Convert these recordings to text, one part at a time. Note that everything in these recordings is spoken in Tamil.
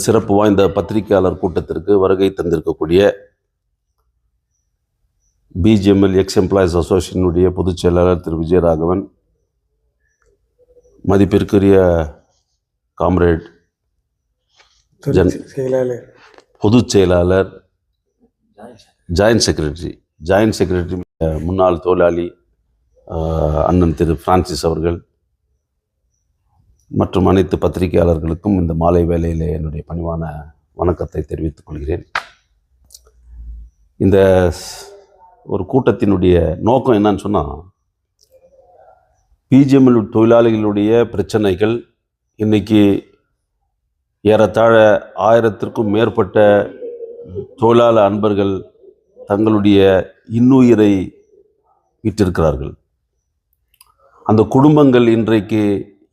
சிறப்பு வாய்ந்த பத்திரிகையாளர் கூட்டத்திற்கு வருகை தந்திருக்கக்கூடிய பிஜிஎம்எல் எக்ஸ் எம்ப்ளாயிஸ் அசோசியேஷனுடைய பொதுச் செயலாளர் திரு விஜயராகவன், மதிப்பிற்குரிய காம்ரேட் பொதுச் செயலாளர், ஜாயின்ட் செக்ரட்டரி முன்னாள் தொழிலாளி அண்ணன் திரு பிரான்சிஸ் அவர்கள் மற்றும் அனைத்து பத்திரிகையாளர்களுக்கும் இந்த மாலை வேளையில் என்னுடைய பணிவான வணக்கத்தை தெரிவித்துக் கொள்கிறேன். இந்த ஒரு கூட்டத்தினுடைய நோக்கம் என்னன்னு சொன்னால், பிஜிஎம்எல் தொழிலாளிகளுடைய பிரச்சனைகள் இன்றைக்கி ஏறத்தாழ 1000க்கும் மேற்பட்ட தொழிலாளர் அன்பர்கள் தங்களுடைய இன்னுயிரை விட்டிருக்கிறார்கள். அந்த குடும்பங்கள் இன்றைக்கு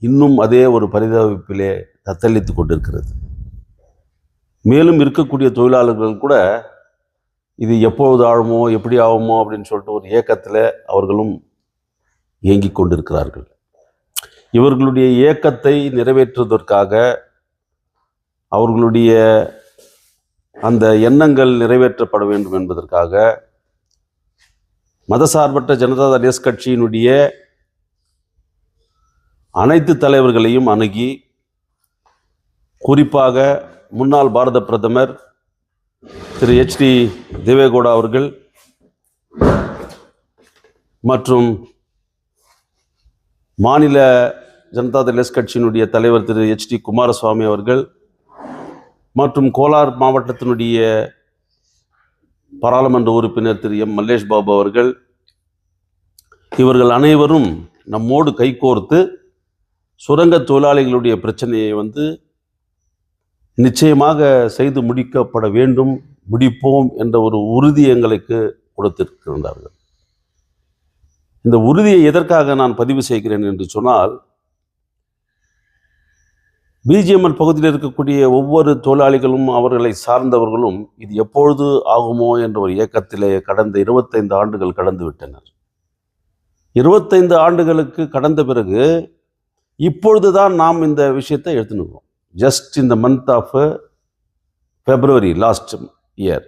இன்னும் அதே ஒரு பரிதாபத்திலே தத்தளித்து கொண்டிருக்கிறது. மேலும் இருக்கக்கூடிய தொழிலாளர்கள் கூட இது எப்பொழுது ஆகுமோ எப்படி ஆகுமோ அப்படின்னு சொல்லிட்டு ஒரு ஏக்கத்தில் அவர்களும் இயங்கிக் கொண்டிருக்கிறார்கள். இவர்களுடைய ஏக்கத்தை நிறைவேற்றுவதற்காக, அவர்களுடைய அந்த எண்ணங்கள் நிறைவேற்றப்பட வேண்டும் என்பதற்காக மதசார்பற்ற ஜனதாதள் எஸ் கட்சியினுடைய அனைத்து தலைவர்களையும் அணுகி, குறிப்பாக முன்னாள் பாரத பிரதமர் திரு HD தேவேகவுடா அவர்கள் மற்றும் மாநில ஜனதாதள் எஸ் கட்சியினுடைய தலைவர் திரு HD குமாரசுவாமி அவர்கள் மற்றும் கோலார் மாவட்டத்தினுடைய பாராளுமன்ற உறுப்பினர் திரு M மல்லேஷ் பாபு அவர்கள், இவர்கள் அனைவரும் நம்மோடு கைகோர்த்து சுரங்க தொழிலாளிகளுடைய பிரச்சனையை நிச்சயமாக செய்து முடிக்கப்பட வேண்டும், முடிப்போம் என்ற ஒரு உறுதி எங்களுக்கு கொடுத்திருக்கின்றார்கள். இந்த உறுதியை எதற்காக நான் பதிவு செய்கிறேன் என்று சொன்னால், பிஜிஎம்எல் பகுதியில் இருக்கக்கூடிய ஒவ்வொரு தொழிலாளிகளும் அவர்களை சார்ந்தவர்களும் இது எப்பொழுது ஆகுமோ என்ற ஒரு இயக்கத்திலே கடந்த 25 ஆண்டுகள் கடந்து விட்டனர். 25 ஆண்டுகளுக்கு கடந்த பிறகு இப்பொழுதுதான் நாம் இந்த விஷயத்தை எடுத்துனுக்கிறோம். Just in the month of February last year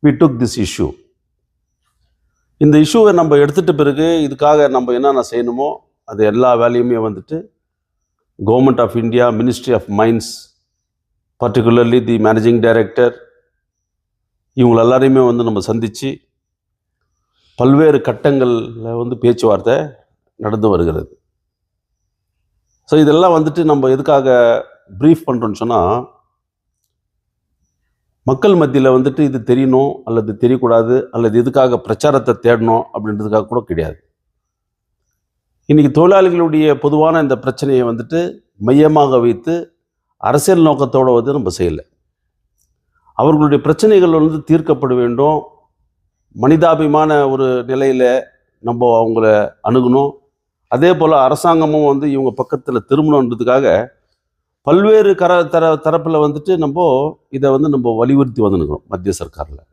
we took this issue. இந்த இஷ்யூவை நம்ம எடுத்துட்ட பிறகு இதுக்காக நம்ம என்னென்ன செய்யணுமோ அது எல்லா வேலையுமே government of India, ministry of mines, particularly the managing director, இவங்க எல்லாரையுமே நம்ம சந்தித்து பல்வேறு கட்டங்களில் பேச்சுவார்த்தை நடந்து வருகிறது. ஸோ இதெல்லாம் நம்ம எதுக்காக ப்ரீஃப் பண்ணுறோன்னு சொன்னால், மக்கள் மத்தியில் இது தெரியணும் அல்லது தெரியக்கூடாது அல்லது இதுக்காக பிரச்சாரத்தை தேடணும் அப்படின்றதுக்காக கூட கிடையாது. இன்றைக்கி தொழிலாளிகளுடைய பொதுவான இந்த பிரச்சனையை மையமாக வைத்து அரசியல் நோக்கத்தோடு நம்ம செய்யலை. அவர்களுடைய பிரச்சனைகள் தீர்க்கப்பட வேண்டும், மனிதாபிமான ஒரு நிலையில் நம்ம அவங்கள அணுகணும். அதே போல் அரசாங்கமும் இவங்க பக்கத்தில் திரும்பணுன்றதுக்காக பல்வேறு தரப்பில் நம்ம இதை நம்ம வலியுறுத்தி வந்துருக்கிறோம் மத்திய சர்க்காரில்.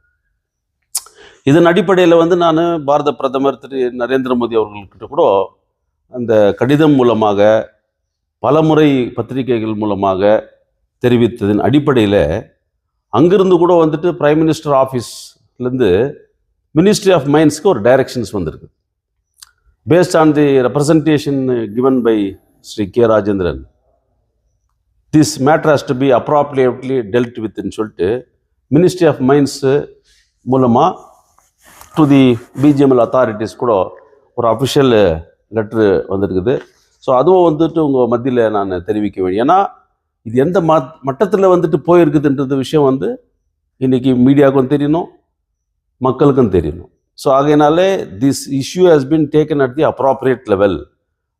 இதன் அடிப்படையில் நான் பாரத பிரதமர் திரு நரேந்திர மோடி அவர்கள்கிட்ட கூட அந்த கடிதம் மூலமாக பலமுறை பத்திரிகைகள் மூலமாக தெரிவித்ததின் அடிப்படையில் அங்கிருந்து கூட பிரைம் மினிஸ்டர் ஆஃபீஸ்லேருந்து மினிஸ்ட்ரி ஆஃப் மைன்ஸ்க்கு ஒரு டைரக்ஷன்ஸ் வந்திருக்கு. Based on the representation given by Sri K. Rajendran, this matter has to be appropriately dealt with in சொல்லிட்டு மினிஸ்ட்ரி ஆஃப் மைன்ஸ் மூலமாக டு தி பிஜிஎம்எல் அத்தாரிட்டிஸ் கூட ஒரு அஃபிஷியல் லெட்ரு வந்திருக்குது. ஸோ அதுவும் உங்கள் மத்தியில் நான் தெரிவிக்க வேண்டும். ஏன்னா இது எந்த மட்டத்தில் போயிருக்குதுன்றது விஷயம் இன்றைக்கி மீடியாவுக்கும் தெரியணும், மக்களுக்கும் தெரியணும். ஸோ ஆகையினாலே this issue has been taken at the appropriate level.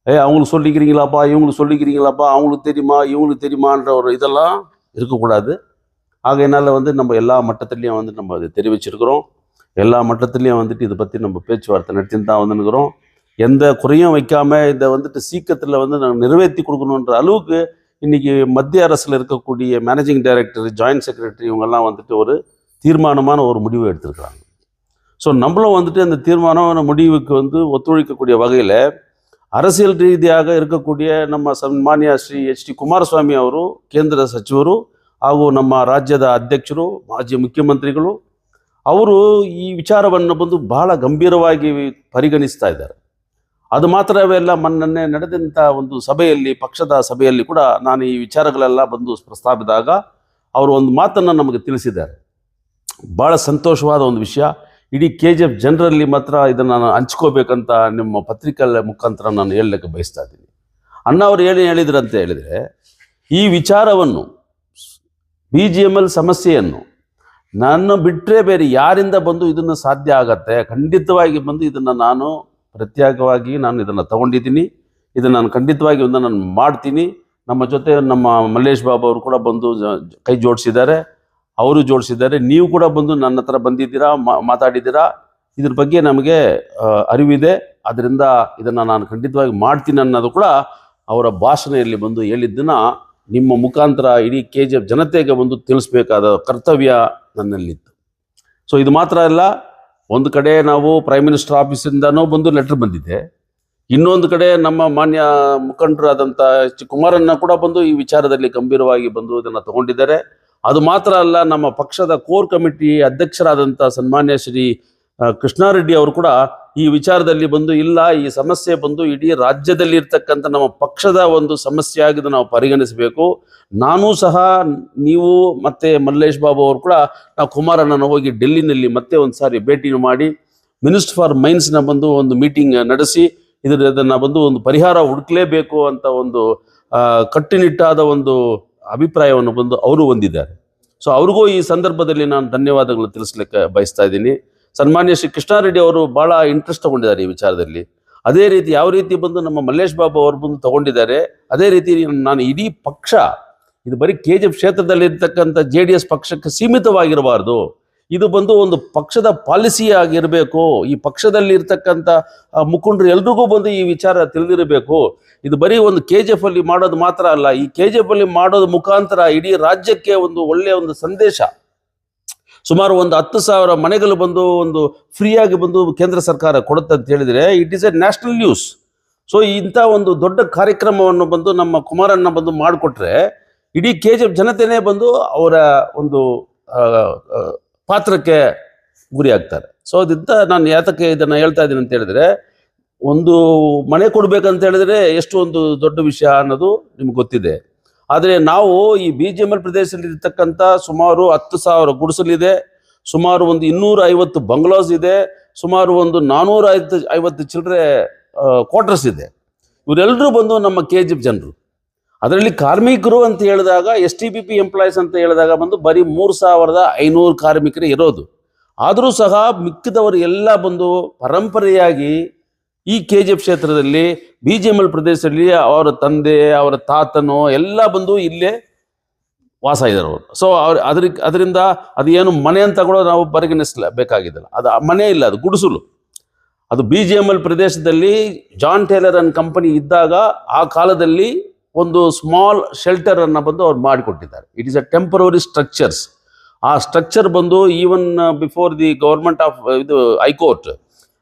அவங்களுக்கு சொல்லிக்கிறீங்களாப்பா, இவங்களுக்கு சொல்லிக்கிறீங்களாப்பா, அவங்களுக்கு தெரியுமா, இவங்களுக்கு தெரியுமான்ற ஒரு இதெல்லாம் இருக்கக்கூடாது. ஆகையினால நம்ம எல்லா மட்டத்துலேயும் நம்ம அதை தெரிவிச்சிருக்கிறோம். எல்லா மட்டத்துலேயும் இதை பற்றி நம்ம பேச்சுவார்த்தை நடத்தின்னு தான் வந்துருக்கிறோம். எந்த குறையும் வைக்காமல் இதை சீக்கிரத்தில் நாங்கள் நிறைவேற்றி கொடுக்கணுன்ற அளவுக்கு இன்றைக்கி மத்திய அரசில் இருக்கக்கூடிய மேனேஜிங் டைரக்டர், ஜாயின்ட் செக்ரட்டரி இவங்கெல்லாம் ஒரு தீர்மானமான ஒரு முடிவு எடுத்திருக்கிறாங்க. ஸோ நம்மளும் அந்த தீர்மானமான முடிவுக்கு ஒத்துழைக்கக்கூடிய வகையில் அரசியல் ரீதியாக இருக்கக்கூடிய நம்ம சன்மானியா ஸ்ரீ HD குமாரசுவாமி அவரும், கேந்திர சச்சிவரும், ಹಾಗೂ ನಮ್ಮ ರಾಜ್ಯದ ಅಧ್ಯಕ್ಷರು, ಮಾಜಿ ಮುಖ್ಯಮಂತ್ರಿಗಳು ಅವರು ಈ ವಿಚಾರವನ್ನು ಬಂದು ಬಹಳ ಗಂಭೀರವಾಗಿ ಪರಿಗಣಿಸ್ತಾ ಇದ್ದಾರೆ. ಅದು ಮಾತ್ರವೇ ಅಲ್ಲ, ಮೊನ್ನೆ ನಡೆದಂಥ ಒಂದು ಸಭೆಯಲ್ಲಿ, ಪಕ್ಷದ ಸಭೆಯಲ್ಲಿ ಕೂಡ ನಾನು ಈ ವಿಚಾರಗಳೆಲ್ಲ ಬಂದು ಪ್ರಸ್ತಾಪಿಸಿದಾಗ ಅವರು ಒಂದು ಮಾತನ್ನು ನಮಗೆ ತಿಳಿಸಿದ್ದಾರೆ. ಭಾಳ ಸಂತೋಷವಾದ ಒಂದು ವಿಷಯ. ಇಡೀ KGF ಜನರಲ್ಲಿ ಮಾತ್ರ ಇದನ್ನು ನಾನು ಹಂಚ್ಕೋಬೇಕಂತ ನಿಮ್ಮ ಪತ್ರಿಕೆಗಳ ಮುಖಾಂತರ ನಾನು ಹೇಳಲಿಕ್ಕೆ ಬಯಸ್ತಾ ಇದ್ದೀನಿ. ಅಣ್ಣ ಅವರು ಹೇಳಿದ್ರು ಅಂತ ಹೇಳಿದರೆ, ಈ ವಿಚಾರವನ್ನು BGML ಸಮಸ್ಯೆಯನ್ನು ನಾನು ಬಿಟ್ಟರೆ ಬೇರೆ ಯಾರಿಂದ ಬಂದು ಇದನ್ನು ಸಾಧ್ಯ ಆಗತ್ತೆ? ಖಂಡಿತವಾಗಿ ಬಂದು ಇದನ್ನು ನಾನು ಪ್ರತ್ಯೇಕವಾಗಿ ನಾನು ಇದನ್ನು ತಗೊಂಡಿದ್ದೀನಿ. ಇದನ್ನು ನಾನು ಖಂಡಿತವಾಗಿ ಒಂದು ನಾನು ಮಾಡ್ತೀನಿ. ನಮ್ಮ ಜೊತೆ ನಮ್ಮ ಮಲ್ಲೇಶ್ ಬಾಬು ಅವರು ಕೂಡ ಬಂದು ಕೈ ಜೋಡಿಸಿದ್ದಾರೆ, ಅವರು ಜೋಡಿಸಿದ್ದಾರೆ. ನೀವು ಕೂಡ ಬಂದು ನನ್ನ ಹತ್ರ ಬಂದಿದ್ದೀರಾ, ಮಾತಾಡಿದ್ದೀರಾ. ಇದ್ರ ಬಗ್ಗೆ ನಮಗೆ ಅರಿವಿದೆ. ಅದರಿಂದ ಇದನ್ನು ನಾನು ಖಂಡಿತವಾಗಿ ಮಾಡ್ತೀನಿ ಅನ್ನೋದು ಕೂಡ ಅವರ ಭಾಷಣೆಯಲ್ಲಿ ಬಂದು ಹೇಳಿದ್ದನ್ನು ನಿಮ್ಮ ಮುಖಾಂತರ ಇಡೀ KGF ಜನತೆಗೆ ಬಂದು ತಿಳಿಸ್ಬೇಕಾದ ಕರ್ತವ್ಯ ನನ್ನಲ್ಲಿತ್ತು. ಸೊ ಇದು ಮಾತ್ರ ಅಲ್ಲ, ಒಂದು ಕಡೆ ನಾವು ಪ್ರೈಮ್ ಮಿನಿಸ್ಟರ್ ಆಫೀಸಿಂದನೂ ಬಂದು ಲೆಟರ್ ಬಂದಿದೆ. ಇನ್ನೊಂದು ಕಡೆ ನಮ್ಮ ಮಾನ್ಯ ಮುಖಂಡರಾದಂಥ ಕುಮಾರಣ್ಣ ಕೂಡ ಬಂದು ಈ ವಿಚಾರದಲ್ಲಿ ಗಂಭೀರವಾಗಿ ಬಂದು ಇದನ್ನು ತಗೊಂಡಿದ್ದಾರೆ. ಅದು ಮಾತ್ರ ಅಲ್ಲ, ನಮ್ಮ ಪಕ್ಷದ ಕೋರ್ ಕಮಿಟಿ ಅಧ್ಯಕ್ಷರಾದಂಥ ಸನ್ಮಾನ್ಯ ಶ್ರೀ ಕೃಷ್ಣಾರೆಡ್ಡಿ ಅವರು ಕೂಡ ಈ ವಿಚಾರದಲ್ಲಿ ಬಂದು ಇಲ್ಲ, ಈ ಸಮಸ್ಯೆ ಬಂದು ಇಡೀ ರಾಜ್ಯದಲ್ಲಿ ಇರ್ತಕ್ಕಂಥ ನಮ್ಮ ಪಕ್ಷದ ಒಂದು ಸಮಸ್ಯೆ ಆಗಿದ್ದು ನಾವು ಪರಿಗಣಿಸಬೇಕು. ನಾನೂ ಸಹ, ನೀವು ಮತ್ತು ಮಲ್ಲೇಶ್ ಬಾಬು ಅವರು ಕೂಡ ನಾವು ಕುಮಾರಣ್ಣನ ಹೋಗಿ ಡೆಲ್ಲಿನಲ್ಲಿ ಮತ್ತೆ ಒಂದು ಸಾರಿ ಭೇಟಿ ಮಾಡಿ ಮಿನಿಸ್ಟರ್ ಫಾರ್ ಮೈನ್ಸ್ನ ಬಂದು ಒಂದು ಮೀಟಿಂಗ್ ನಡೆಸಿ ಇದನ್ನು ಬಂದು ಒಂದು ಪರಿಹಾರ ಹುಡುಕಲೇಬೇಕು ಅಂತ ಒಂದು ಕಟ್ಟುನಿಟ್ಟಾದ ಒಂದು ಅಭಿಪ್ರಾಯವನ್ನು ಬಂದು ಅವರು ಹೊಂದಿದ್ದಾರೆ. ಸೊ ಅವ್ರಿಗೂ ಈ ಸಂದರ್ಭದಲ್ಲಿ ನಾನು ಧನ್ಯವಾದಗಳು ತಿಳಿಸ್ಲಿಕ್ಕೆ ಬಯಸ್ತಾ ಇದ್ದೀನಿ. ಸನ್ಮಾನ್ಯ ಶ್ರೀ ಕೃಷ್ಣಾರೆಡ್ಡಿ ಅವರು ಭಾಳ ಇಂಟ್ರೆಸ್ಟ್ ತಗೊಂಡಿದ್ದಾರೆ ಈ ವಿಚಾರದಲ್ಲಿ. ಅದೇ ರೀತಿ ಯಾವ ರೀತಿ ಬಂದು ನಮ್ಮ ಮಲ್ಲೇಶ್ ಬಾಬು ಅವರು ಬಂದು ತಗೊಂಡಿದ್ದಾರೆ, ಅದೇ ರೀತಿ ನಾನು ಇಡೀ ಪಕ್ಷ, ಇದು ಬರೀ KGF ಕ್ಷೇತ್ರದಲ್ಲಿರ್ತಕ್ಕಂಥ JDS ಪಕ್ಷಕ್ಕೆ ಸೀಮಿತವಾಗಿರಬಾರ್ದು. ಇದು ಬಂದು ಒಂದು ಪಕ್ಷದ ಪಾಲಿಸಿ ಆಗಿರಬೇಕು. ಈ ಪಕ್ಷದಲ್ಲಿ ಇರ್ತಕ್ಕಂಥ ಮುಖಂಡರು ಎಲ್ರಿಗೂ ಬಂದು ಈ ವಿಚಾರ ತಿಳಿದಿರಬೇಕು. ಇದು ಬರೀ ಒಂದು KGF ಅಲ್ಲಿ ಮಾಡೋದು ಮಾತ್ರ ಅಲ್ಲ, ಈ KGF ಅಲ್ಲಿ ಮಾಡೋದು ಮುಖಾಂತರ ಇಡೀ ರಾಜ್ಯಕ್ಕೆ ಒಂದು ಒಳ್ಳೆಯ ಒಂದು ಸಂದೇಶ. ಸುಮಾರು ಒಂದು 10,000 ಮನೆಗಳು ಬಂದು ಒಂದು ಫ್ರೀಯಾಗಿ ಬಂದು ಕೇಂದ್ರ ಸರ್ಕಾರ ಕೊಡುತ್ತೆ ಅಂತ ಹೇಳಿದರೆ it is A national news. So ಇಂಥ ಒಂದು ದೊಡ್ಡ ಕಾರ್ಯಕ್ರಮವನ್ನು ಬಂದು ನಮ್ಮ ಕುಮಾರಣ್ಣ ಬಂದು ಮಾಡಿಕೊಟ್ರೆ ಇಡೀ KGF ಜನತೆನೇ ಬಂದು ಅವರ ಒಂದು ಪಾತ್ರಕ್ಕೆ ಗುರಿ ಆಗ್ತಾರೆ. ಸೊ ಅದಿಂದ ನಾನು ಯಾತಕ್ಕೆ ಇದನ್ನು ಹೇಳ್ತಾ ಇದ್ದೀನಿ ಅಂತ ಹೇಳಿದ್ರೆ, ಒಂದು ಮನೆ ಕೊಡಬೇಕಂತ ಹೇಳಿದ್ರೆ ಎಷ್ಟು ಒಂದು ದೊಡ್ಡ ವಿಷಯ ಅನ್ನೋದು ನಿಮ್ಗೆ ಗೊತ್ತಿದೆ. ಆದರೆ ನಾವು ಈ BGML ಪ್ರದೇಶದಲ್ಲಿ ಇರ್ತಕ್ಕಂಥ ಸುಮಾರು 10,000 ಗುಡಿಸಲಿದೆ, ಸುಮಾರು ಒಂದು 250 ಬಂಗ್ಲಾಸ್ ಇದೆ, ಸುಮಾರು ಒಂದು 450 ಚಿಲ್ಲರೆ ಕ್ವಾರ್ಟರ್ಸ್ ಇದೆ. ಇವರೆಲ್ಲರೂ ಬಂದು ನಮ್ಮ KGF ಜನರು. ಅದರಲ್ಲಿ ಕಾರ್ಮಿಕರು ಅಂತ ಹೇಳಿದಾಗ STBP ಎಂಪ್ಲಾಯೀಸ್ ಅಂತ ಹೇಳಿದಾಗ ಬಂದು ಬರೀ 3,500 ಕಾರ್ಮಿಕರೇ ಇರೋದು. ಆದರೂ ಸಹ ಮಿಕ್ಕಿದವರು ಎಲ್ಲ ಬಂದು ಪರಂಪರೆಯಾಗಿ ಈ KGF ಕ್ಷೇತ್ರದಲ್ಲಿ BGML ಪ್ರದೇಶದಲ್ಲಿ ಅವರ ತಂದೆ, ಅವರ ತಾತನೋ ಎಲ್ಲ ಬಂದು ಇಲ್ಲೇ ವಾಸ ಇದ್ದಾರೆ ಅವರು. ಸೊ ಅದರಿಂದ ಅದೇನು ಮನೆ ಅಂತ ಕೂಡ ನಾವು ಪರಿಗಣಿಸಬೇಕಾಗಿದ್ದಿಲ್ಲ. ಅದು ಮನೆ ಇಲ್ಲ, ಅದು ಗುಡಿಸಲು. ಅದು BGML ಪ್ರದೇಶದಲ್ಲಿ ಜಾನ್ ಟೇಲರ್ ಅಂಡ್ ಕಂಪನಿ ಇದ್ದಾಗ ಆ ಕಾಲದಲ್ಲಿ ಒಂದು ಸ್ಮಾಲ್ ಶೆಲ್ಟರ್ ಅನ್ನು ಬಂದು ಅವ್ರು ಮಾಡಿಕೊಟ್ಟಿದ್ದಾರೆ. It is a temporary structures. ಆ ಸ್ಟ್ರಕ್ಚರ್ ಬಂದು even before the government of ಇದು ಹೈಕೋರ್ಟ್,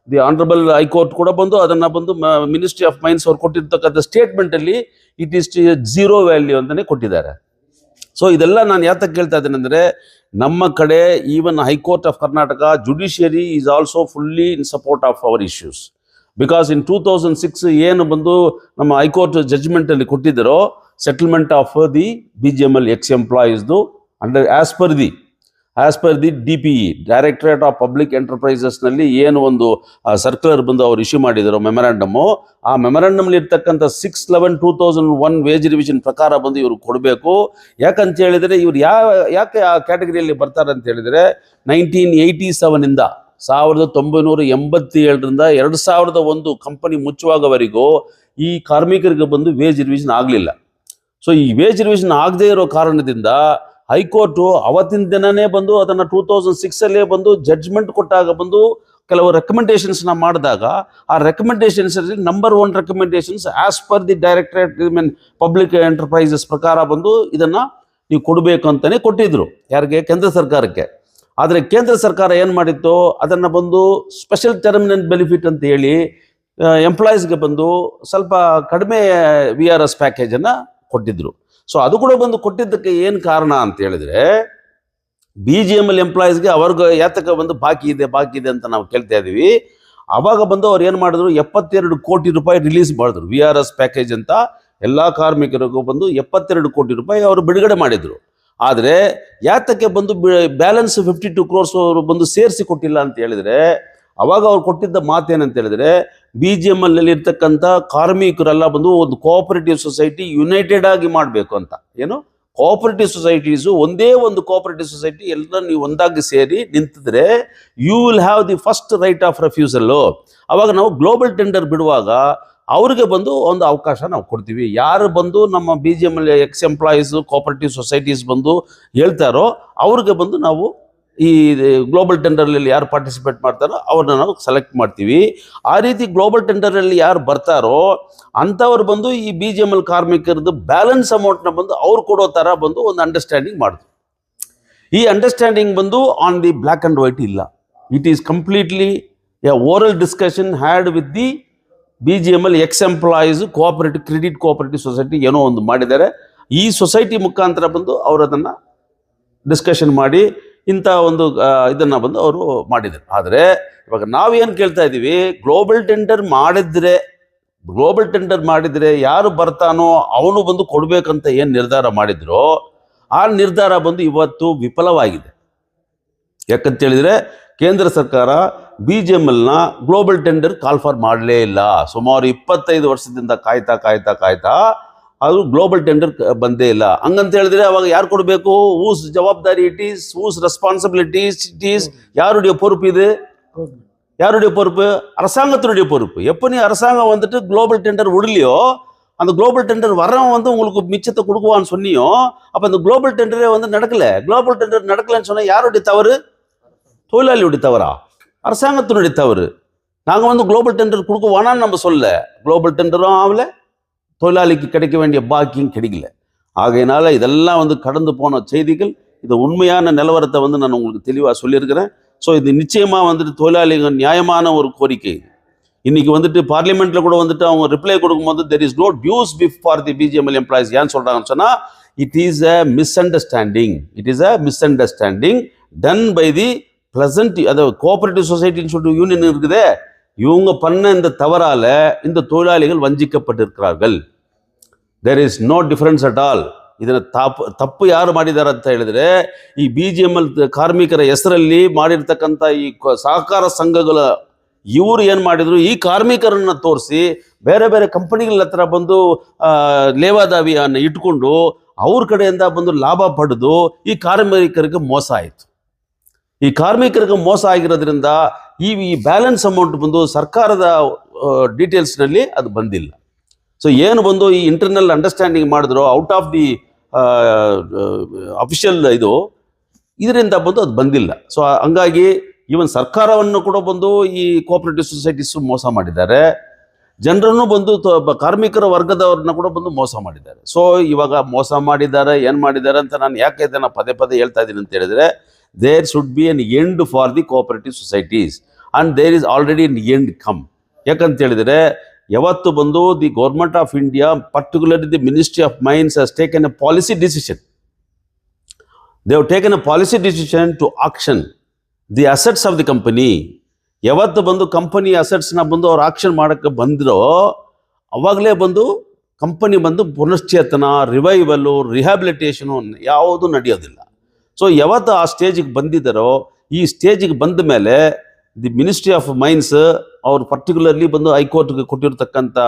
ದಿ ಆನರಬಲ್ ಹೈಕೋರ್ಟ್ ಕೂಡ ಬಂದು ಅದನ್ನು ಬಂದು ಮಿನಿಸ್ಟ್ರಿ ಆಫ್ ಮೈನ್ಸ್ ಅವ್ರು ಕೊಟ್ಟಿರ್ತಕ್ಕಂಥ ಸ್ಟೇಟ್ಮೆಂಟಲ್ಲಿ ಇಟ್ ಈಸ್ 0 ವ್ಯಾಲ್ಯೂ ಅಂತಲೇ ಕೊಟ್ಟಿದ್ದಾರೆ. ಸೊ ಇದೆಲ್ಲ ನಾನು ಯಾತಕ್ಕೆ ಕೇಳ್ತಾ ಇದ್ದೇನೆ ಅಂದರೆ, ನಮ್ಮ ಕಡೆ even high court of Karnataka judiciary is also fully in support of our issues. Because in 2006 ಏನು ಬಂದು ನಮ್ಮ ಹೈಕೋರ್ಟ್ ಜಡ್ಜ್ಮೆಂಟಲ್ಲಿ ಕೊಟ್ಟಿದ್ದಾರೋ settlement of the BGML ex ಎಂಪ್ಲಾಯೀಸ್ದು under as per the DPE, directorate of public ಎಂಟರ್ಪ್ರೈಸಸ್ನಲ್ಲಿ ಏನು ಒಂದು ಸರ್ಕ್ಯುಲರ್ ಬಂದು ಅವ್ರು ಇಶ್ಯೂ ಮಾಡಿದರು ಮೆಮೊರಾಂಡಮು, ಆ ಮೆಮೊರಾಂಡಮ್ಲಿ ಇರ್ತಕ್ಕಂಥ 6/11/2001 ವೇಜ್ ರಿವಿಷನ್ ಪ್ರಕಾರ ಬಂದು ಇವರು ಕೊಡಬೇಕು. ಯಾಕಂತ ಹೇಳಿದರೆ ಇವ್ರು ಯಾಕೆ ಆ ಕ್ಯಾಟಗರಿಯಲ್ಲಿ ಬರ್ತಾರೆ ಅಂತ ಹೇಳಿದರೆ 1987 1987ರಿಂದ 2001 ಕಂಪನಿ ಮುಚ್ಚುವಾಗವರೆಗೂ ಈ ಕಾರ್ಮಿಕರಿಗೆ ಬಂದು ವೇಜ್ ರಿವಿಷನ್ ಆಗಲಿಲ್ಲ. ಸೊ ಈ ವೇಜ್ ರಿವಿಷನ್ ಆಗದೇ ಇರೋ ಕಾರಣದಿಂದ ಹೈಕೋರ್ಟು ಅವತ್ತಿನ ದಿನನೇ ಬಂದು ಅದನ್ನು 2006 ಬಂದು ಜಡ್ಜ್ಮೆಂಟ್ ಕೊಟ್ಟಾಗ ಬಂದು ಕೆಲವು ರೆಕಮೆಂಡೇಶನ್ಸ್ನ ಮಾಡಿದಾಗ ಆ recommendations number 1 recommendations as per the directorate public enterprises ಪ್ರಕಾರ ಬಂದು ಇದನ್ನು ನೀವು ಕೊಡಬೇಕು ಅಂತಲೇ ಕೊಟ್ಟಿದ್ರು. ಯಾರಿಗೆ? ಕೇಂದ್ರ ಸರ್ಕಾರಕ್ಕೆ. ಆದರೆ ಕೇಂದ್ರ ಸರ್ಕಾರ ಏನು ಮಾಡಿತ್ತು, ಅದನ್ನು ಬಂದು ಸ್ಪೆಷಲ್ ಟರ್ಮಿನಲ್ ಬೆನಿಫಿಟ್ ಅಂತ ಹೇಳಿ ಎಂಪ್ಲಾಯೀಸ್ಗೆ ಬಂದು ಸ್ವಲ್ಪ ಕಡಿಮೆ VRS ಪ್ಯಾಕೇಜನ್ನು ಕೊಟ್ಟಿದ್ದರು. ಸೊ ಅದು ಕೂಡ ಬಂದು ಕೊಟ್ಟಿದ್ದಕ್ಕೆ ಏನು ಕಾರಣ ಅಂತ ಹೇಳಿದ್ರೆ BGML ಎಂಪ್ಲಾಯೀಸ್ಗೆ ಅವ್ರಿಗೆ ಯಾತಕ ಬಂದು ಬಾಕಿ ಇದೆ ಅಂತ ನಾವು ಕೇಳ್ತಾ ಇದೀವಿ. ಅವಾಗ ಬಂದು ಅವ್ರು ಏನು ಮಾಡಿದ್ರು, 72 ಕೋಟಿ ರೂಪಾಯಿ ರಿಲೀಸ್ ಮಾಡಿದ್ರು. VRS ಪ್ಯಾಕೇಜ್ ಅಂತ ಎಲ್ಲ ಕಾರ್ಮಿಕರಿಗೂ ಬಂದು 72 ಕೋಟಿ ರೂಪಾಯಿ ಅವರು ಬಿಡುಗಡೆ ಮಾಡಿದ್ರು. ಆದರೆ ಯಾತಕ್ಕೆ ಬಂದು ಬ್ಯಾಲೆನ್ಸ್ 52 ಕ್ರೋರ್ಸ್ ಅವರು ಬಂದು ಸೇರಿಸಿ ಕೊಟ್ಟಿಲ್ಲ ಅಂತ ಹೇಳಿದ್ರೆ, ಅವಾಗ ಅವ್ರು ಕೊಟ್ಟಿದ್ದ ಮಾತೇನಂತ ಹೇಳಿದ್ರೆ, BGML ನಲ್ಲಿ ಇರ್ತಕ್ಕಂಥ ಕಾರ್ಮಿಕರೆಲ್ಲ ಬಂದು ಒಂದು ಕೋಆಪರೇಟಿವ್ ಸೊಸೈಟಿ ಯುನೈಟೆಡ್ ಆಗಿ ಮಾಡಬೇಕು ಅಂತ. ಏನು ಕೋಆಪರೇಟಿವ್ ಸೊಸೈಟೀಸು, ಒಂದೇ ಒಂದು ಕೋಆಪರೇಟಿವ್ ಸೊಸೈಟಿ ಎಲ್ಲ ನೀವು ಒಂದಾಗಿ ಸೇರಿ ನಿಂತಿದ್ರೆ you will have the first right of refusal. ಅವಾಗ ನಾವು ಗ್ಲೋಬಲ್ ಟೆಂಡರ್ ಬಿಡುವಾಗ ಅವ್ರಿಗೆ ಬಂದು ಒಂದು ಅವಕಾಶ ನಾವು ಕೊಡ್ತೀವಿ. ಯಾರು ಬಂದು ನಮ್ಮ BGML X employees cooperative societies ಬಂದು ಹೇಳ್ತಾರೋ ಅವ್ರಿಗೆ ಬಂದು ನಾವು ಈ ಗ್ಲೋಬಲ್ ಟೆಂಡರಲ್ಲಿ ಯಾರು ಪಾರ್ಟಿಸಿಪೇಟ್ ಮಾಡ್ತಾರೋ ಅವ್ರನ್ನ ನಾವು ಸೆಲೆಕ್ಟ್ ಮಾಡ್ತೀವಿ. ಆ ರೀತಿ ಗ್ಲೋಬಲ್ ಟೆಂಡರಲ್ಲಿ ಯಾರು ಬರ್ತಾರೋ ಅಂಥವ್ರು ಬಂದು ಈ BGML ಕಾರ್ಮಿಕರದ್ದು ಬ್ಯಾಲೆನ್ಸ್ ಅಮೌಂಟ್ನ ಬಂದು ಅವ್ರು ಕೊಡೋ ಥರ ಬಂದು ಒಂದು ಅಂಡರ್ಸ್ಟ್ಯಾಂಡಿಂಗ್ ಮಾಡಿದ್ರು. ಈ ಅಂಡರ್ಸ್ಟ್ಯಾಂಡಿಂಗ್ ಬಂದು on the black and white ಇಲ್ಲ. It is completely a oral discussion had with the BGML ex employees credit cooperative society ಏನೋ ಒಂದು ಮಾಡಿದ್ದಾರೆ. ಈ ಸೊಸೈಟಿ ಮುಖಾಂತರ ಬಂದು ಅವರು ಅದನ್ನು ಡಿಸ್ಕಷನ್ ಮಾಡಿ ಇಂಥ ಒಂದು ಇದನ್ನು ಬಂದು ಅವರು ಮಾಡಿದ್ದಾರೆ. ಆದರೆ ಇವಾಗ ನಾವೇನು ಕೇಳ್ತಾ ಇದ್ದೀವಿ, ಗ್ಲೋಬಲ್ ಟೆಂಡರ್ ಮಾಡಿದರೆ ಯಾರು ಬರ್ತಾನೋ ಅವನು ಬಂದು ಕೊಡಬೇಕಂತ ಏನು ನಿರ್ಧಾರ ಮಾಡಿದ್ರೋ ಆ ನಿರ್ಧಾರ ಬಂದು ಇವತ್ತು ವಿಫಲವಾಗಿದೆ. ಯಾಕಂತೇಳಿದರೆ ಕೇಂದ್ರ ಸರ್ಕಾರ BGMLನ ಗ್ಲೋಬಲ್ ಟೆಂಡರ್ ಕಾಲ್ಫಾರ್ ಮಾಡಲೇ ಇಲ್ಲ. ಸುಮಾರು 25 ವರ್ಷದಿಂದ ಕಾಯ್ತಾ ಅದು ಗ್ಲೋಬಲ್ ಟೆಂಡರ್ ಬಂದೇ ಇಲ್ಲ. ಹಂಗಂತ ಹೇಳಿದ್ರೆ ಅವಾಗ ಯಾರು ಕೊಡಬೇಕು? ಹೂಸ್ ಜವಾಬ್ದಾರಿ it is, whose responsibilities it is, யாருடைய பொறுப்பு இது? யாருடைய பொறுப்பு? அரசாங்கத்தினுடைய பொறுப்பு. எப்போ நீ அரசாங்கம் வந்துட்டு குளோபல் டெண்டர் விடலையோ, அந்த குளோபல் டெண்டர் வரவன் வந்து உங்களுக்கு மிச்சத்தை கொடுக்குவான்னு சொன்னியோ, அப்போ அந்த குளோபல் டெண்டரே வந்து நடக்கல. குளோபல் டெண்டர் நடக்கலன்னு சொன்னால் யாருடைய தவறு? தொழிலாளியுடைய தவறா? அரசாங்கத்தினுடைய தவறு. நாங்கள் வந்து குளோபல் டெண்டர் கொடுக்க வேணான்னு நம்ம சொல்ல, குளோபல் டெண்டரும் ஆகலை, தொழிலாளிக்கு கிடைக்க வேண்டிய பாக்கியம் கிடைக்கல. ஆகையினால இதெல்லாம் வந்து கடந்து போன செய்திகள். இது உண்மையான நிலவரத்தை வந்து நான் உங்களுக்கு தெளிவாக சொல்லியிருக்கிறேன். ஸோ இது நிச்சயமாக வந்துட்டு தொழிலாளிகள் நியாயமான ஒரு கோரிக்கை. இன்னைக்கு வந்துட்டு பார்லிமெண்ட்டில் கூட வந்துட்டு அவங்க ரிப்ளை கொடுக்கும்போது there is no dues for the BGML employees. ஏன்னு சொல்கிறாங்கன்னு சொன்னால் it is a misunderstanding done by the pleasant, அதாவது கோஆபரேட்டிவ் சொசைட்டின்னு சொல்லிட்டு யூனியன் இருக்குதே, இவங்க பண்ண இந்த தவறால இந்த தொழிலாளிகள் ವಂಚಿக்கப்பட்டிருக்கிறார்கள். There is no difference at all. ಇದನ್ನ ತಪ್ಪು ಯಾರು ಮಾಡಿದ್ದಾರೆ ಅಂತ ಹೇಳಿದ್ರೆ, ಈ BGML ಕಾರ್ಮಿಕರ ಹೆಸರಲ್ಲಿ ಮಾಡಿರ್ತಕ್ಕಂಥ ಈ ಸಹಕಾರ ಸಂಘಗಳ ಇವರು ಏನು ಮಾಡಿದ್ರು, ಈ ಕಾರ್ಮಿಕರನ್ನ ತೋರಿಸಿ ಬೇರೆ ಬೇರೆ ಕಂಪನಿಗಳ ಹತ್ರ ಬಂದು ಲೇವಾದೇವಿಯನ್ನು ಇಟ್ಕೊಂಡು ಅವ್ರ ಕಡೆಯಿಂದ ಬಂದು ಲಾಭ ಪಡೆದು ಈ ಕಾರ್ಮಿಕರಿಗೆ ಮೋಸ ಆಯಿತು. ಈ ಕಾರ್ಮಿಕರಿಗೆ ಮೋಸ ಆಗಿರೋದ್ರಿಂದ ಈ ಬ್ಯಾಲೆನ್ಸ್ ಅಮೌಂಟ್ ಬಂದು ಸರ್ಕಾರದ ಡೀಟೇಲ್ಸ್ನಲ್ಲಿ ಅದು ಬಂದಿಲ್ಲ. ಸೊ ಏನು ಬಂದು ಈ ಇಂಟರ್ನಲ್ ಅಂಡರ್ಸ್ಟ್ಯಾಂಡಿಂಗ್ ಮಾಡಿದ್ರು ಔಟ್ ಆಫ್ ದಿ ಅಫಿಷಿಯಲ್ ಇದರಿಂದ ಬಂದು ಅದು ಬಂದಿಲ್ಲ. ಸೊ ಹಂಗಾಗಿ ಈವನ್ ಸರ್ಕಾರವನ್ನು ಕೂಡ ಬಂದು ಈ ಕೋಆಪರೇಟಿವ್ ಸೊಸೈಟೀಸು ಮೋಸ ಮಾಡಿದ್ದಾರೆ, ಜನರನ್ನು ಬಂದು ಕಾರ್ಮಿಕರ ವರ್ಗದವ್ರನ್ನ ಕೂಡ ಬಂದು ಮೋಸ ಮಾಡಿದ್ದಾರೆ. ಸೊ ಇವಾಗ ಮೋಸ ಮಾಡಿದ್ದಾರೆ, ಏನು ಮಾಡಿದ್ದಾರೆ ಅಂತ ನಾನು ಯಾಕೆ ಇದನ್ನು ಪದೇ ಹೇಳ್ತಾ ಇದ್ದೀನಿ ಅಂತ ಹೇಳಿದ್ರೆ, there should be an end for the cooperative societies and there is already an end come. ಯಾಕಂತ ಹೇಳಿದರೆ ಯಾವತ್ತು ಬಂದು the government of India, particularly the ministry of mines has taken a policy decision. They have taken a policy decision to auction the assets of the company. ಯಾವತ್ತು ಬಂದು ಕಂಪನಿ ಅಸೆಟ್ಸ್ನ ಬಂದು ಅವ್ರು ಆಕ್ಷನ್ ಮಾಡೋಕ್ಕೆ ಬಂದಿರೋ ಅವಾಗಲೇ ಬಂದು ಕಂಪನಿ ಬಂದು ಪುನಶ್ಚೇತನ, ರಿವೈವಲು, ರಿಹ್ಯಾಬಿಲಿಟೇಷನು ಯಾವುದೂ ನಡೆಯೋದಿಲ್ಲ. ಸೊ ಯಾವತ್ತು ಆ ಸ್ಟೇಜಿಗೆ ಬಂದಿದ್ದಾರೋ, ಈ ಸ್ಟೇಜಿಗೆ ಬಂದ ಮೇಲೆ ದಿ ಮಿನಿಸ್ಟ್ರಿ ಆಫ್ ಮೈನ್ಸ್ ಅವರು ಪರ್ಟಿಕ್ಯುಲರ್ಲಿ ಬಂದು ಹೈಕೋರ್ಟ್ಗೆ ಕೊಟ್ಟಿರ್ತಕ್ಕಂಥ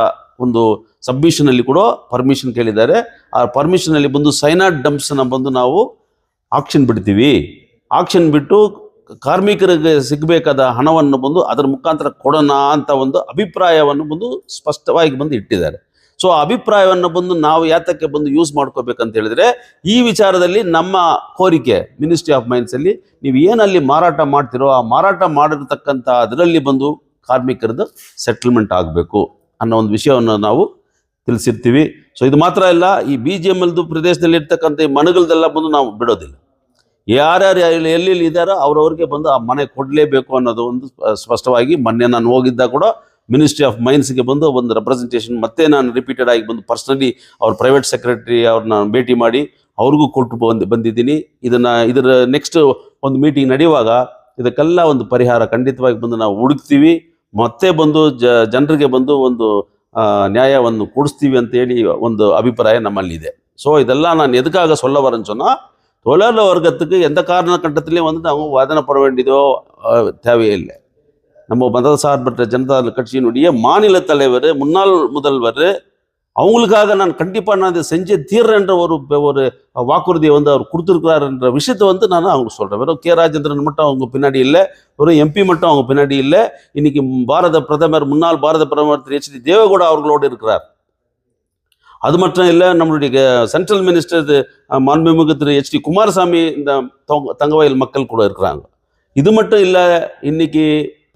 ಒಂದು ಸಬ್ಮಿಷನಲ್ಲಿ ಕೂಡ ಪರ್ಮಿಷನ್ ಕೇಳಿದ್ದಾರೆ. ಆ ಪರ್ಮಿಷನಲ್ಲಿ ಬಂದು ಸೈನಾಡ್ ಡಂಪ್ಸನ್ನ ಬಂದು ನಾವು ಆಕ್ಷನ್ ಬಿಡ್ತೀವಿ, ಆಕ್ಷನ್ ಬಿಟ್ಟು ಕಾರ್ಮಿಕರಿಗೆ ಸಿಗಬೇಕಾದ ಹಣವನ್ನು ಬಂದು ಅದರ ಮುಖಾಂತರ ಕೊಡೋಣ ಅಂತ ಒಂದು ಅಭಿಪ್ರಾಯವನ್ನು ಬಂದು ಸ್ಪಷ್ಟವಾಗಿ ಬಂದು ಇಟ್ಟಿದ್ದಾರೆ. ಸೊ ಆ ಅಭಿಪ್ರಾಯವನ್ನು ಬಂದು ನಾವು ಯಾತಕ್ಕೆ ಬಂದು ಯೂಸ್ ಮಾಡ್ಕೋಬೇಕಂತ ಹೇಳಿದ್ರೆ, ಈ ವಿಚಾರದಲ್ಲಿ ನಮ್ಮ ಕೋರಿಕೆ ಮಿನಿಸ್ಟ್ರಿ ಆಫ್ ಮೈನ್ಸಲ್ಲಿ ನೀವು ಏನಲ್ಲಿ ಮಾರಾಟ ಮಾಡ್ತಿರೋ ಆ ಮಾರಾಟ ಮಾಡಿರ್ತಕ್ಕಂಥ ಅದರಲ್ಲಿ ಬಂದು ಕಾರ್ಮಿಕರದ್ದು ಸೆಟಲ್ಮೆಂಟ್ ಆಗಬೇಕು ಅನ್ನೋ ಒಂದು ವಿಷಯವನ್ನು ನಾವು ತಿಳಿಸಿರ್ತೀವಿ. ಸೊ ಇದು ಮಾತ್ರ ಇಲ್ಲ, ಈ BGMLದು ಪ್ರದೇಶದಲ್ಲಿ ಇರ್ತಕ್ಕಂಥ ಈ ಮನೆಗಳದೆಲ್ಲ ಬಂದು ನಾವು ಬಿಡೋದಿಲ್ಲ. ಯಾರ್ಯಾರು ಎಲ್ಲೆಲ್ಲಿ ಇದ್ದಾರೋ ಅವ್ರವ್ರಿಗೆ ಬಂದು ಆ ಮನೆ ಕೊಡಲೇಬೇಕು ಅನ್ನೋದು ಒಂದು ಸ್ಪಷ್ಟವಾಗಿ ಮೊನ್ನೆ ನಾನು ಹೋಗಿದ್ದಾಗ ಕೂಡ ಮಿನಿಸ್ಟ್ರಿ ಆಫ್ ಮೈನ್ಸ್ಗೆ ಬಂದು ಒಂದು ರೆಪ್ರೆಸೆಂಟೇಷನ್ ಮತ್ತೆ ನಾನು ರಿಪೀಟೆಡ್ ಆಗಿ ಬಂದು ಪರ್ಸನಲಿ ಅವ್ರ ಪ್ರೈವೇಟ್ ಸೆಕ್ರೆಟರಿ ಅವ್ರನ್ನ ಭೇಟಿ ಮಾಡಿ ಅವ್ರಿಗೂ ಕೊಟ್ಟು ಬಂದಿದ್ದೀನಿ. ಇದರ ನೆಕ್ಸ್ಟ್ ಒಂದು ಮೀಟಿಂಗ್ ನಡೆಯುವಾಗ ಇದಕ್ಕೆಲ್ಲ ಒಂದು ಪರಿಹಾರ ಖಂಡಿತವಾಗಿ ಬಂದು ನಾವು ಹುಡುಕ್ತೀವಿ, ಮತ್ತೆ ಬಂದು ಜನರಿಗೆ ಬಂದು ಒಂದು ನ್ಯಾಯವನ್ನು ಕೊಡಿಸ್ತೀವಿ ಅಂತೇಳಿ ಒಂದು ಅಭಿಪ್ರಾಯ ನಮ್ಮಲ್ಲಿದೆ. ஸோ இதெல்லாம் நான் எதுக்காக சொல்ல வரேன்னு சொன்னால், தொழிலாளர் வர்க்கத்துக்கு எந்த காரண கட்டத்திலையும் வந்து அவங்க வாதனைப்பட வேண்டியதோ தேவையில்லை. நம்ம மதசார்பற்ற ஜனதா கட்சியினுடைய மாநில தலைவர், முன்னாள் முதல்வர், அவங்களுக்காக நான் கண்டிப்பாக நான் இதை செஞ்சு தீர்றேன்ற ஒரு வாக்குறுதியை வந்து அவர் கொடுத்துருக்கிறாருன்ற விஷயத்தை வந்து நான் அவங்களுக்கு சொல்கிறேன். வெறும் கே ராஜேந்திரன் மட்டும் அவங்க பின்னாடி இல்லை, வெறும் எம்பி மட்டும் அவங்க பின்னாடி இல்லை. இன்னைக்கு முன்னாள் பாரத பிரதமர் திரு HD தேவகவுடா அவர்களோடு இருக்கிறார். அது மட்டும் இல்லை, நம்மளுடைய சென்ட்ரல் மினிஸ்டர் மாண்புமிகு திரு HD குமாரசாமி இந்த தங்கவயல் மக்கள் கூட இருக்கிறாங்க. இது மட்டும் இல்லை, இன்னைக்கு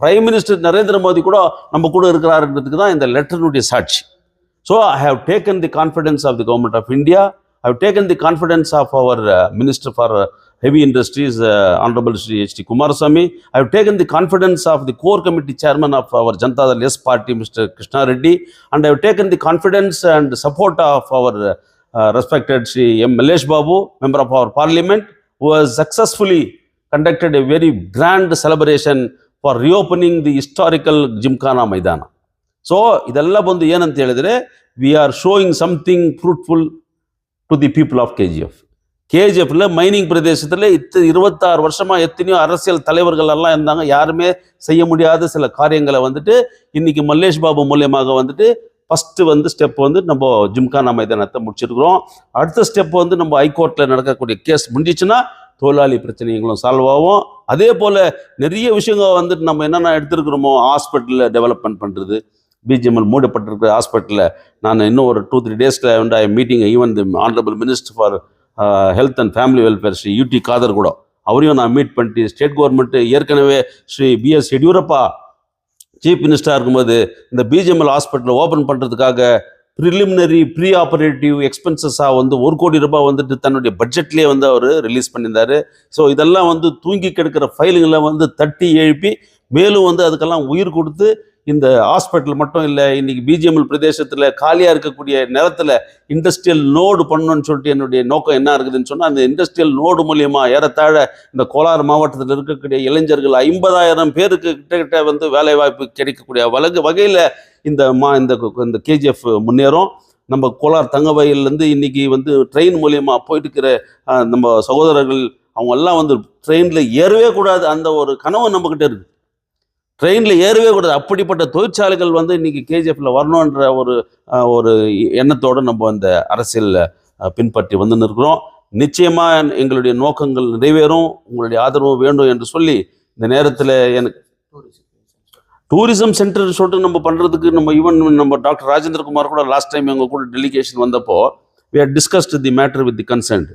பிரைம் மினிஸ்டர் நரேந்திர மோடி கூட நம்ம கூட இருக்கிறாருன்றதுக்கு தான் இந்த லெட்டருடைய சாட்சி. So I have taken the confidence of the government of India. I have taken the confidence of our Minister for Heavy Industries, Honorable Shri HD Kumarasamy. I have taken the confidence of the core committee chairman of our Janata Dal S party, Mr. Krishna Reddy, and I have taken the confidence and support of our respected Shri M. Malesh Babu, member of our parliament, who has successfully conducted a very grand celebration for reopening the historical Gymkhana Maidana. So ಇದೆಲ್ಲ ಬಂದು ಏನಂತ ಹೇಳಿದ್ರೆ, we are showing something fruitful to the people of KGF. கேஜிஎஃப்ல மைனிங் பிரதேசத்தில் 26 வருஷமா எத்தனையோ அரசியல் தலைவர்கள் எல்லாம் இருந்தாங்க. யாருமே செய்ய முடியாத சில காரியங்களை வந்துட்டு இன்னைக்கு மல்லேஷ் பாபு மூலியமாக வந்துட்டு ஃபர்ஸ்ட் வந்து ஸ்டெப் வந்து நம்ம ஜிம்கானா மைதானத்தை முடிச்சிருக்கிறோம். அடுத்த ஸ்டெப் வந்து நம்ம ஹைகோர்ட்டில் நடக்கக்கூடிய கேஸ் முடிஞ்சிச்சுன்னா தொழிலாளி பிரச்சனைகளும் சால்வ் ஆகும். அதே போல் நிறைய விஷயங்கள் வந்துட்டு நம்ம என்னென்ன எடுத்துருக்கிறோமோ, ஹாஸ்பிட்டலில் டெவலப்மெண்ட் பண்ணுறது, பிஜிஎம்எல் மூடப்பட்டிருக்கிற ஹாஸ்பிட்டலில் நான் இன்னும் ஒரு 2-3 டேஸில் வந்து I meeting even the honourable minister for health and family welfare Shri UT Khader கூட அவரையும் நான் மீட் பண்ணிட்டு, ஸ்டேட் கவர்மெண்ட்டு ஏற்கனவே ஸ்ரீ BS எடியூரப்பா சீஃப் மினிஸ்டராக இருக்கும்போது இந்த பிஜிஎம்எல் ஹாஸ்பிட்டலை ஓப்பன் பண்ணுறதுக்காக ப்ரிலிமினரி ப்ரீ ஆப்ரேட்டிவ் எக்ஸ்பென்சஸாக வந்து 1 கோடி ரூபாய் வந்துட்டு தன்னுடைய பட்ஜெட்லேயே வந்து அவர் ரிலீஸ் பண்ணியிருந்தார். ஸோ இதெல்லாம் வந்து தூங்கி கிடக்கிற ஃபைலுங்களை வந்து தட்டி எழுப்பி மேலும் வந்து அதுக்கெல்லாம் உயிர் கொடுத்து இந்த ஹாஸ்பிட்டல் மட்டும் இல்லை, இன்னைக்கு பிஜிஎம்எல் பிரதேசத்தில் காலியாக இருக்கக்கூடிய நேரத்தில் இண்டஸ்ட்ரியல் நோடு பண்ணணும்னு சொல்லிட்டு என்னுடைய நோக்கம் என்ன இருக்குதுன்னு சொன்னால், அந்த இண்டஸ்ட்ரியல் நோடு மூலியமாக ஏறத்தாழ இந்த கோலார் மாவட்டத்தில் இருக்கக்கூடிய இளைஞர்கள் 50,000 பேருக்கு கிட்ட வந்து வேலைவாய்ப்பு கிடைக்கக்கூடிய வகையில் இந்த கேஜிஎஃப் முன்னேறும். நம்ம கோலார் தங்கவயல்லேருந்து இன்னைக்கு வந்து ட்ரெயின் மூலியமாக போயிட்டு இருக்கிற நம்ம சகோதரர்கள் அவங்க எல்லாம் வந்து ட்ரெயினில் ஏறவே கூடாது, அந்த ஒரு கனவு நம்மக்கிட்ட இருக்குது. ட்ரெயினில் ஏறவே கூடாது. அப்படிப்பட்ட தொழிற்சாலைகள் வந்து இன்றைக்கி கேஜிஎஃப்ல வரணுன்ற ஒரு எண்ணத்தோடு நம்ம அந்த அரசியல் பின்பற்றி வந்து இருக்கிறோம். நிச்சயமாக எங்களுடைய நோக்கங்கள் நிறைவேறும், உங்களுடைய ஆதரவு வேண்டும் என்று சொல்லி இந்த நேரத்தில் எனக்கு டூரிசம் சென்டர் சொல்லிட்டு நம்ம பண்ணுறதுக்கு நம்ம டாக்டர் ராஜேந்திர குமார் கூட லாஸ்ட் டைம் எங்கள் கூட டெலிகேஷன் வந்தப்போ we had discussed the matter with the concerned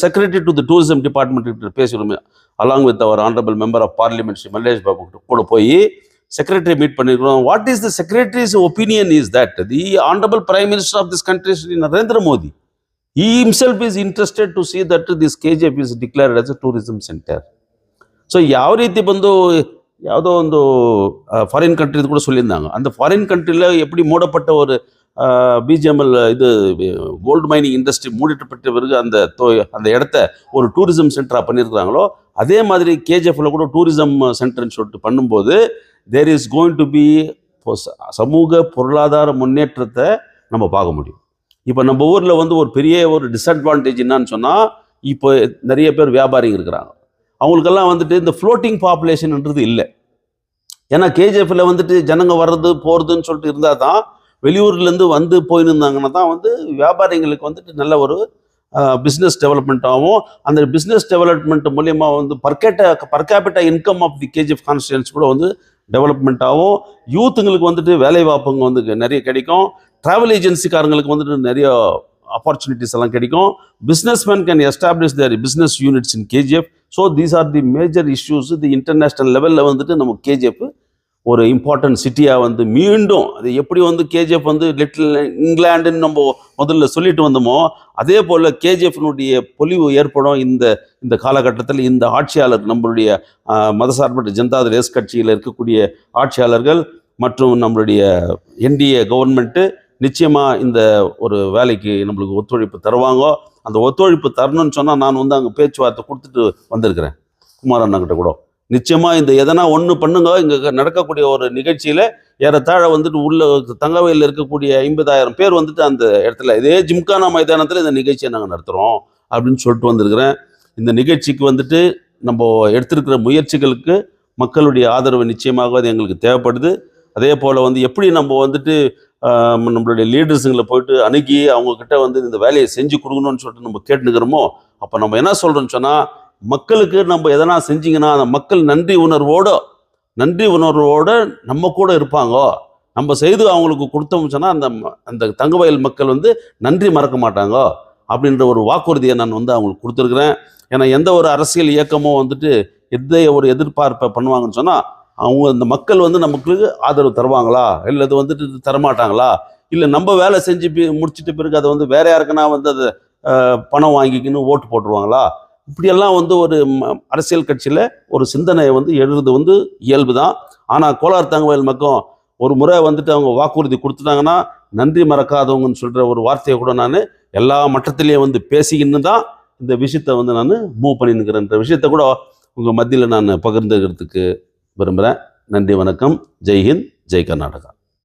secretary to the tourism department பேசுகிறோம். along with our honorable member of parliament Shri Malesh Babu கூட போய் secretary மீட் பண்ணிருக்கிறோம். what is the secretary's opinion is that the honorable prime minister of this country Shri Narendra Modi, he himself is interested to see that this KGF is declared as a tourism center. so ಯಾವ ರೀತಿ ಬಂದು ಯಾವುದೋ ಒಂದು ಫಾರಿನ್ ಕಂಟ್ರಿ ಕೂಡ சொல்லியிருந்தாங்க. அந்த ஃபாரின் கண்ட்ரியில் எப்படி மூடப்பட்ட ஒரு பிஜிஎம்எல் இது கோல்டு மைனிங் இண்டஸ்ட்ரி மூடிட்டப்பட்ட பிறகு அந்த இடத்த ஒரு டூரிசம் சென்டராக பண்ணியிருக்கிறாங்களோ, அதே மாதிரி கேஜிஎஃப்ல கூட டூரிசம் சென்டர்னு சொல்லிட்டு பண்ணும்போது there is going to be சமூக பொருளாதார முன்னேற்றத்தை நம்ம பார்க்க முடியும். இப்போ நம்ம ஊரில் வந்து ஒரு பெரிய ஒரு டிஸ்அட்வான்டேஜ் என்னன்னு சொன்னால், இப்போ நிறைய பேர் வியாபாரிங்க இருக்கிறாங்க, அவங்களுக்கெல்லாம் வந்துட்டு இந்த ஃப்ளோட்டிங் பாப்புலேஷன்ன்றது இல்லை. ஏன்னா கேஜிஎஃப்ல வந்துட்டு ஜனங்க வர்றது போகிறதுன்னு சொல்லிட்டு இருந்தால் தான், வெளியூர்லேருந்து வந்து போயின்னு இருந்தாங்கன்னா தான் வந்து வியாபாரிங்களுக்கு வந்துட்டு நல்ல ஒரு பிஸ்னஸ் டெவலப்மெண்ட் ஆகும். அந்த பிஸ்னஸ் டெவலப்மெண்ட் மூலியமாக வந்து per capita income of the KGF constituency கூட வந்து டெவலப்மெண்ட் ஆகும். யூத்துங்களுக்கு வந்துட்டு வேலை வாய்ப்புங்க வந்து நிறைய கிடைக்கும். ட்ராவல் ஏஜென்சிக்காரங்களுக்கு வந்துட்டு நிறைய ஆப்பர்ச்சுனிட்டிஸ் எல்லாம் கிடைக்கும். Businessman can establish their business units in KGF. So these are the major issues. The international லெவலில் வந்துட்டு நம்ம கேஜிஎஃப் ஒரு இம்பார்ட்டன்ட் சிட்டியாக வந்து மீண்டும் அது எப்படி வந்து கேஜிஎஃப் வந்து லிட்டில் இங்கிலாண்டுன்னு நம்ம முதல்ல சொல்லிட்டு வந்தோமோ, அதே போல் கேஜிஎஃப்னுடைய பொலிவு ஏற்படும் இந்த காலகட்டத்தில். இந்த ஆட்சியாளர் நம்மளுடைய மதசார்பற்ற ஜனதா தள் எஸ் கட்சியில் இருக்கக்கூடிய ஆட்சியாளர்கள் மற்றும் நம்மளுடைய என்டிஏ கவர்மெண்ட்டு நிச்சயமாக இந்த ஒரு வேலைக்கு நம்மளுக்கு ஒத்துழைப்பு தருவாங்க. அந்த ஒத்துழைப்பு தரணும்னு சொன்னால் நான் வந்து அங்கே பேச்சுவார்த்தை கொடுத்துட்டு வந்திருக்கிறேன் குமார் அண்ணாக்கிட்ட கூட. நிச்சயமாக இந்த எதனா ஒன்று பண்ணுங்க. இங்கே நடக்கக்கூடிய ஒரு நிகழ்ச்சியில் ஏறத்தாழ வந்துட்டு உள்ள தங்கவயலில் இருக்கக்கூடிய 50,000 பேர் வந்துட்டு அந்த இடத்துல இதே ஜிம்கானா மைதானத்தில் இந்த நிகழ்ச்சியை நாங்கள் நடத்துகிறோம் அப்படின்னு சொல்லிட்டு வந்திருக்கிறேன். இந்த நிகழ்ச்சிக்கு வந்துட்டு நம்ம எடுத்திருக்கிற முயற்சிகளுக்கு மக்களுடைய ஆதரவு நிச்சயமாக அது எங்களுக்கு தேவைப்படுது. அதே போல் வந்து எப்படி நம்ம வந்துட்டு நம்மளுடைய லீடர்ஸுங்களை போயிட்டு அணுகி அவங்கக்கிட்ட வந்து இந்த வேலையை செஞ்சு கொடுக்கணும்னு சொல்லிட்டு நம்ம கேட்டுக்கிறோமோ, அப்போ நம்ம என்ன சொல்கிறோன்னு சொன்னால், மக்களுக்கு நம்ம எதனா செஞ்சிங்கன்னா அந்த மக்கள் நன்றி உணர்வோடு நம்ம கூட இருப்பாங்க. நம்ம செய்து அவங்களுக்கு கொடுத்தோம்னு சொன்னால் அந்த தங்கவயல் மக்கள் வந்து நன்றி மறக்க மாட்டாங்க அப்படின்ற ஒரு வாக்குறுதியை நான் வந்து அவங்களுக்கு கொடுத்துருக்குறேன். ஏன்னா எந்த ஒரு அரசியல் இயக்கமும் வந்துட்டு எந்த ஒரு எதிர்பார்ப்பை பண்ணுவாங்கன்னு சொன்னால், அவங்க அந்த மக்கள் வந்து நமக்கு ஆதரவு தருவாங்களா, இல்லை அது வந்துட்டு தரமாட்டாங்களா, இல்லை நம்ம வேலை செஞ்சு முடிச்சிட்ட பிறகு அதை வந்து வேற யாருக்குன்னா வந்து அதை பணம் வாங்கிக்கின்னு ஓட்டு போட்டுருவாங்களா, இப்படியெல்லாம் வந்து ஒரு அரசியல் கட்சியில் ஒரு சிந்தனையை வந்து எழுதுறது வந்து இயல்பு தான். ஆனால் கோலார் தங்கவயல் மக்கள் ஒரு முறை வந்துட்டு அவங்க வாக்குறுதி கொடுத்துட்டாங்கன்னா நன்றி மறக்காதவங்கன்னு சொல்கிற ஒரு வார்த்தையை கூட நான் எல்லா மட்டத்திலையும் வந்து பேசிக்கின்னு தான் இந்த விஷயத்தை வந்து நான் மூவ் பண்ணின்னுக்கிறேன்ற விஷயத்தை கூட உங்கள் மத்தியில் நான் பகிர்ந்துக்கிறதுக்கு விரும்புகிறேன். நன்றி, வணக்கம். ஜெய்ஹிந்த், ஜெய் கர்நாடகா.